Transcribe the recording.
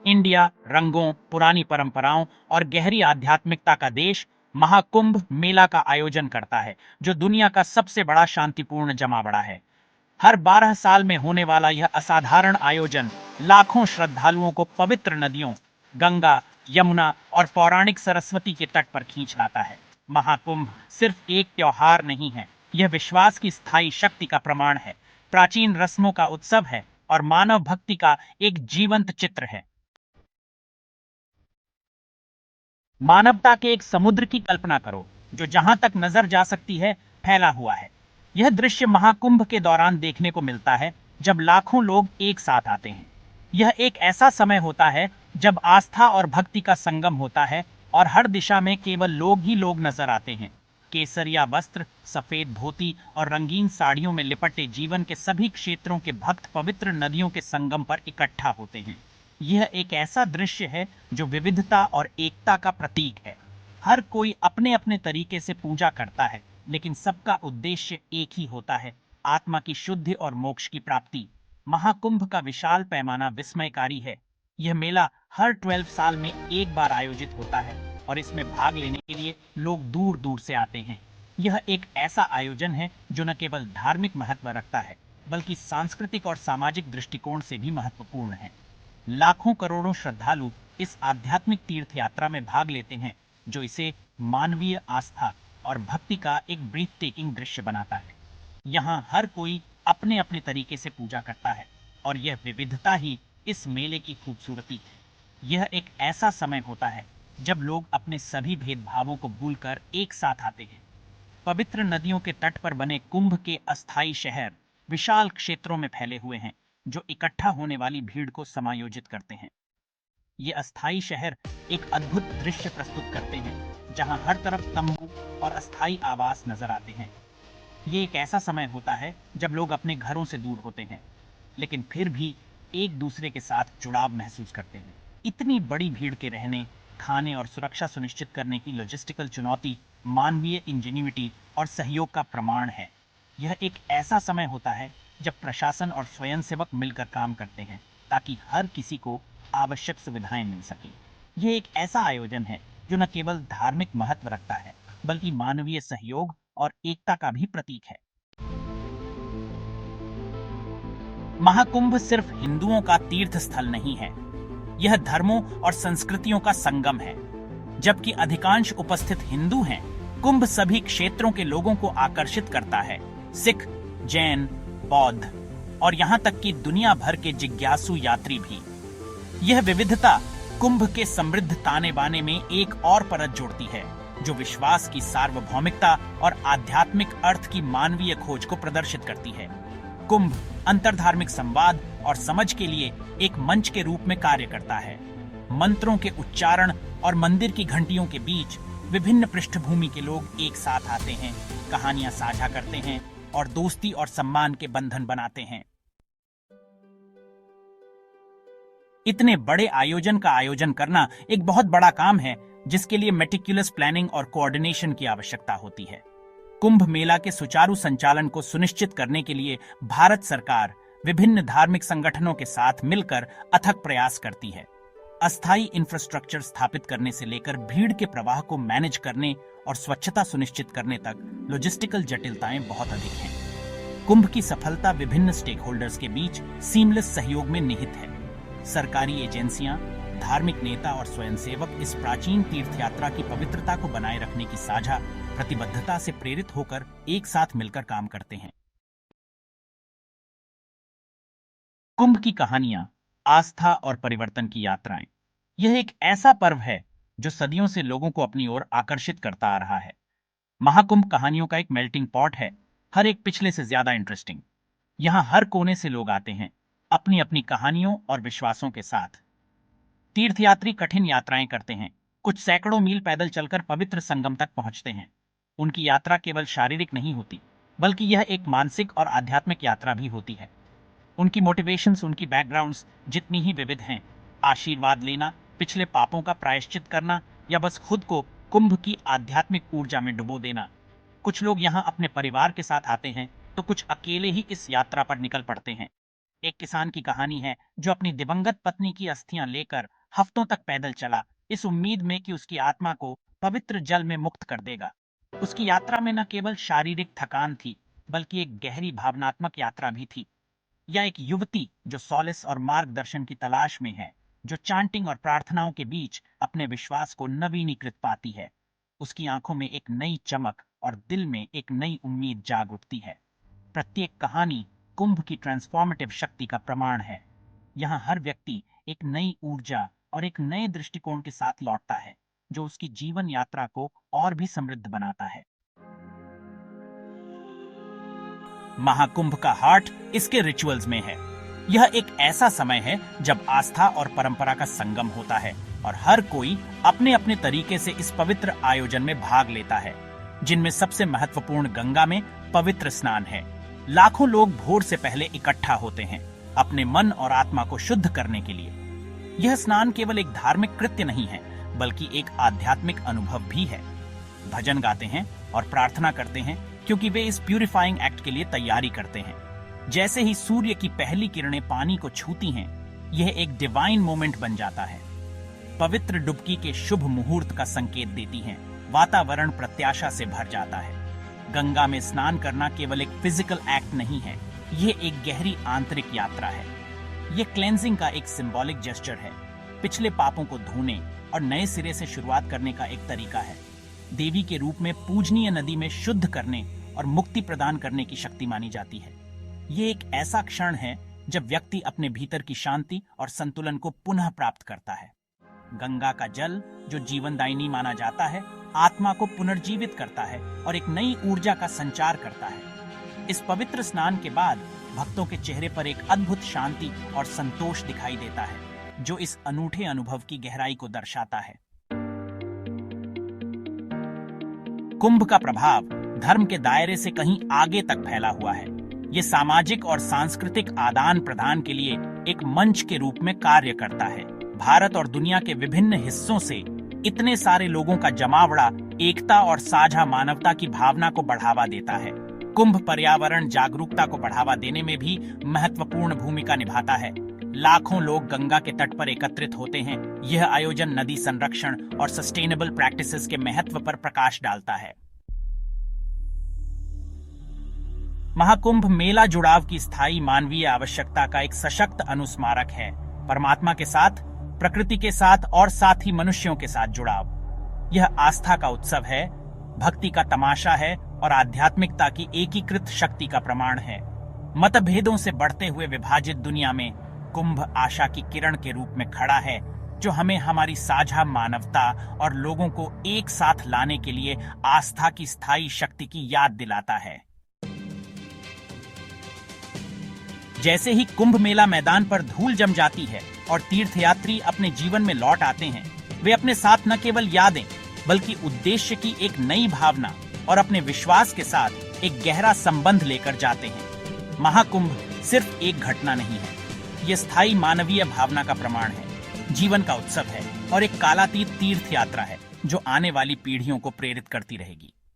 India रंगों, पुरानी परंपराओं और गहरी आध्यात्मिकता का देश महाकुंभ मेला का आयोजन करता है, जो दुनिया का सबसे बड़ा शांतिपूर्ण जमावड़ा है। हर 12 साल में होने वाला यह असाधारण आयोजन लाखों श्रद्धालुओं को पवित्र नदियों गंगा, यमुना और पौराणिक सरस्वती के तट पर खींच लाता है। महाकुंभ सिर्फ एक त्योहार नहीं है, यह विश्वास की स्थायी शक्ति का प्रमाण है, प्राचीन रस्मों का उत्सव है और मानव भक्ति का एक जीवंत चित्र है। मानवता के एक समुद्र की कल्पना करो, जो जहां तक नजर जा सकती है फैला हुआ है। यह दृश्य महाकुंभ के दौरान देखने को मिलता है, जब लाखों लोग एक साथ आते हैं। यह एक ऐसा समय होता है जब आस्था और भक्ति का संगम होता है और हर दिशा में केवल लोग ही लोग नजर आते हैं। केसरिया वस्त्र, सफेद धोती और रंगीन साड़ियों में लिपटे जीवन के सभी क्षेत्रों के भक्त पवित्र नदियों के संगम पर इकट्ठा होते हैं। यह एक ऐसा दृश्य है जो विविधता और एकता का प्रतीक है। हर कोई अपने अपने तरीके से पूजा करता है, लेकिन सबका उद्देश्य एक ही होता है, आत्मा की शुद्धि और मोक्ष की प्राप्ति। महाकुंभ का विशाल पैमाना विस्मयकारी है। यह मेला हर 12 साल में एक बार आयोजित होता है और इसमें भाग लेने के लिए लोग दूर दूर से आते हैं। यह एक ऐसा आयोजन है जो न केवल धार्मिक महत्व रखता है, बल्कि सांस्कृतिक और सामाजिक दृष्टिकोण से भी महत्वपूर्ण है। लाखों करोड़ों श्रद्धालु इस आध्यात्मिक तीर्थ यात्रा में भाग लेते हैं, जो इसे मानवीय आस्था और भक्ति का एक ब्रीथ टेकिंग दृश्य बनाता है। यहाँ हर कोई अपने अपने तरीके से पूजा करता है और यह विविधता ही इस मेले की खूबसूरती है। यह एक ऐसा समय होता है जब लोग अपने सभी भेदभावों को भूलकर एक साथ आते हैं। पवित्र नदियों के तट पर बने कुंभ के अस्थायी शहर विशाल क्षेत्रों में फैले हुए हैं, जो इकट्ठा होने वाली भीड़ को समायोजित करते हैं। ये अस्थायी शहर एक अद्भुत दृश्य प्रस्तुत करते हैं, जहां हर तरफ तंबू और अस्थायी आवास नजर आते हैं। ये एक ऐसा समय होता है जब लोग अपने घरों से दूर होते हैं, लेकिन फिर भी एक दूसरे के साथ जुड़ाव महसूस करते हैं। इतनी बड़ी भीड़ के रहने, खाने और सुरक्षा सुनिश्चित करने की लॉजिस्टिकल चुनौती मानवीय इंजीनियरिटी और सहयोग का प्रमाण है। यह एक ऐसा समय होता है जब प्रशासन और स्वयंसेवक मिलकर काम करते हैं, ताकि हर किसी को आवश्यक सुविधाएं मिल सके। यह एक ऐसा आयोजन है जो न केवल धार्मिक महत्व रखता है, बल्कि मानवीय सहयोग और एकता का भी प्रतीक है। महाकुंभ सिर्फ हिंदुओं का तीर्थ स्थल नहीं है, यह धर्मों और संस्कृतियों का संगम है। जबकि अधिकांश उपस्थित हिंदू हैं, कुंभ सभी क्षेत्रों के लोगों को आकर्षित करता है। सिख, जैन, बौद्ध और यहाँ तक कि दुनिया भर के जिज्ञासु यात्री भी। यह विविधता कुंभ के समृद्ध ताने बाने में एक और परत जोड़ती है, जो विश्वास की सार्वभौमिकता और आध्यात्मिक अर्थ की मानवीय खोज को प्रदर्शित करती है। कुंभ अंतरधार्मिक संवाद और समझ के लिए एक मंच के रूप में कार्य करता है। मंत्रों के उच्चारण और मंदिर की घंटियों के बीच विभिन्न पृष्ठभूमि के लोग एक साथ आते हैं, कहानियां साझा करते हैं और दोस्ती और सम्मान के बंधन बनाते हैं। इतने बड़े आयोजन का आयोजन करना एक बहुत बड़ा काम है, जिसके लिए मेटिकुलस प्लानिंग और कोऑर्डिनेशन की आवश्यकता होती है। कुंभ मेला के सुचारू संचालन को सुनिश्चित करने के लिए भारत सरकार विभिन्न धार्मिक संगठनों के साथ मिलकर अथक प्रयास करती है। अस्थायी इंफ्रास्ट्रक्चर स्थापित करने से लेकर भीड़ के प्रवाह को मैनेज करने और स्वच्छता सुनिश्चित करने तक लॉजिस्टिकल जटिलताएं बहुत अधिक हैं। कुंभ की सफलता विभिन्न स्टेक होल्डर्स के बीच सीमलेस सहयोग में निहित है। सरकारी एजेंसियां, धार्मिक नेता और स्वयंसेवक इस प्राचीन तीर्थयात्रा की पवित्रता को बनाए रखने की साझा प्रतिबद्धता से प्रेरित होकर एक साथ मिलकर काम करते हैं। कुंभ की कहानियां, आस्था और परिवर्तन की यात्राएं। यह एक ऐसा पर्व है जो सदियों से लोगों को अपनी ओर आकर्षित करता आ रहा है। महाकुंभ कहानियों का एक मेल्टिंग पॉट है, हर एक पिछले से ज्यादा इंटरेस्टिंग। यहाँ हर कोने से लोग आते हैं, अपनी अपनी कहानियों और विश्वासों के साथ। तीर्थयात्री कठिन यात्राएं करते हैं, कुछ सैकड़ों मील पैदल चलकर पवित्र संगम तक पहुंचते हैं। उनकी यात्रा केवल शारीरिक नहीं होती, बल्कि यह एक मानसिक और आध्यात्मिक यात्रा भी होती है। उनकी मोटिवेशंस, उनकी बैकग्राउंड्स जितनी ही विविध हैं, आशीर्वाद लेना, पिछले पापों का प्रायश्चित करना या बस खुद को कुंभ की आध्यात्मिक ऊर्जा में डुबो देना। कुछ लोग यहाँ अपने परिवार के साथ आते हैं, तो कुछ अकेले ही इस यात्रा पर निकल पड़ते हैं। एक किसान की कहानी है जो अपनी दिवंगत पत्नी की अस्थियां लेकर हफ्तों तक पैदल चला, इस उम्मीद में कि उसकी आत्मा को पवित्र जल में मुक्त कर देगा। उसकी यात्रा में न केवल शारीरिक थकान थी, बल्कि एक गहरी भावनात्मक यात्रा भी थी। या एक युवती जो सॉलिस और मार्गदर्शन की तलाश में है, जो चांटिंग और प्रार्थनाओं के बीच अपने विश्वास को नवीनीकृत पाती है। उसकी आंखों में एक नई चमक और दिल में एक नई उम्मीद जाग उठती है। प्रत्येक कहानी कुंभ की ट्रांसफॉर्मेटिव शक्ति का प्रमाण है। यहाँ हर व्यक्ति एक नई ऊर्जा और एक नए दृष्टिकोण के साथ लौटता है, जो उसकी जीवन यात्रा को और भी समृद्ध बनाता है। महाकुंभ का हार्ट इसके रिचुअल्स में है। यह एक ऐसा समय है जब आस्था और परंपरा का संगम होता है और हर कोई अपने अपने तरीके से इस पवित्र आयोजन में भाग लेता है, जिनमें सबसे महत्वपूर्ण गंगा में पवित्र स्नान है। लाखों लोग भोर से पहले इकट्ठा होते हैं, अपने मन और आत्मा को शुद्ध करने के लिए। यह स्नान केवल एक धार्मिक कृत्य नहीं है, बल्कि एक आध्यात्मिक अनुभव भी है। भजन गाते हैं और प्रार्थना करते हैं, क्योंकि वे इस प्यूरिफाइंग एक्ट के लिए तैयारी करते हैं। जैसे ही सूर्य की पहली किरणें पानी को छूती हैं, यह एक डिवाइन मोमेंट बन जाता है। पवित्र डुबकी के शुभ मुहूर्त का संकेत देती हैं। वातावरण प्रत्याशा से भर जाता है। गंगा में स्नान करना केवल एक फिजिकल एक्ट नहीं है, यह एक गहरी आंतरिक यात्रा है। यह क्लेंजिंग का एक सिंबॉलिक जेस्चर है, पिछले पापों को धोने और नए सिरे से शुरुआत करने का एक तरीका है। देवी के रूप में पूजनीय नदी में शुद्ध करने और मुक्ति प्रदान करने की शक्ति मानी जाती है। ये एक ऐसा क्षण है जब व्यक्ति अपने भीतर की शांति और संतुलन को पुनः प्राप्त करता है। गंगा का जल, जो जीवनदायिनी माना जाता है, आत्मा को पुनर्जीवित करता है और एक नई ऊर्जा का संचार करता है। इस पवित्र स्नान के बाद भक्तों के चेहरे पर एक अद्भुत शांति और संतोष दिखाई देता है, जो इस अनूठे अनुभव की गहराई को दर्शाता है। कुंभ का प्रभाव धर्म के दायरे से कहीं आगे तक फैला हुआ है। ये सामाजिक और सांस्कृतिक आदान प्रदान के लिए एक मंच के रूप में कार्य करता है। भारत और दुनिया के विभिन्न हिस्सों से इतने सारे लोगों का जमावड़ा एकता और साझा मानवता की भावना को बढ़ावा देता है। कुंभ पर्यावरण जागरूकता को बढ़ावा देने में भी महत्वपूर्ण भूमिका निभाता है। लाखों लोग गंगा के तट पर एकत्रित होते हैं। यह आयोजन नदी संरक्षण और सस्टेनेबल प्रैक्टिसेस के महत्व पर प्रकाश डालता है। महाकुंभ मेला जुड़ाव की स्थायी मानवीय आवश्यकता का एक सशक्त अनुस्मारक है। परमात्मा के साथ, प्रकृति के साथ और साथ ही मनुष्यों के साथ जुड़ाव। यह आस्था का उत्सव है, भक्ति का तमाशा है और आध्यात्मिकता की एकीकृत शक्ति का प्रमाण है। मतभेदों से बढ़ते हुए विभाजित दुनिया में कुंभ आशा की किरण के रूप में खड़ा है, जो हमें हमारी साझा मानवता और लोगों को एक साथ लाने के लिए आस्था की स्थायी शक्ति की याद दिलाता है। जैसे ही कुंभ मेला मैदान पर धूल जम जाती है और तीर्थयात्री अपने जीवन में लौट आते हैं, वे अपने साथ न केवल यादें, बल्कि उद्देश्य की एक नई भावना और अपने विश्वास के साथ एक गहरा संबंध लेकर जाते हैं। महाकुंभ सिर्फ एक घटना नहीं है, यह स्थायी मानवीय भावना का प्रमाण है, जीवन का उत्सव है और एक कालातीत तीर्थ यात्रा है, जो आने वाली पीढ़ियों को प्रेरित करती रहेगी।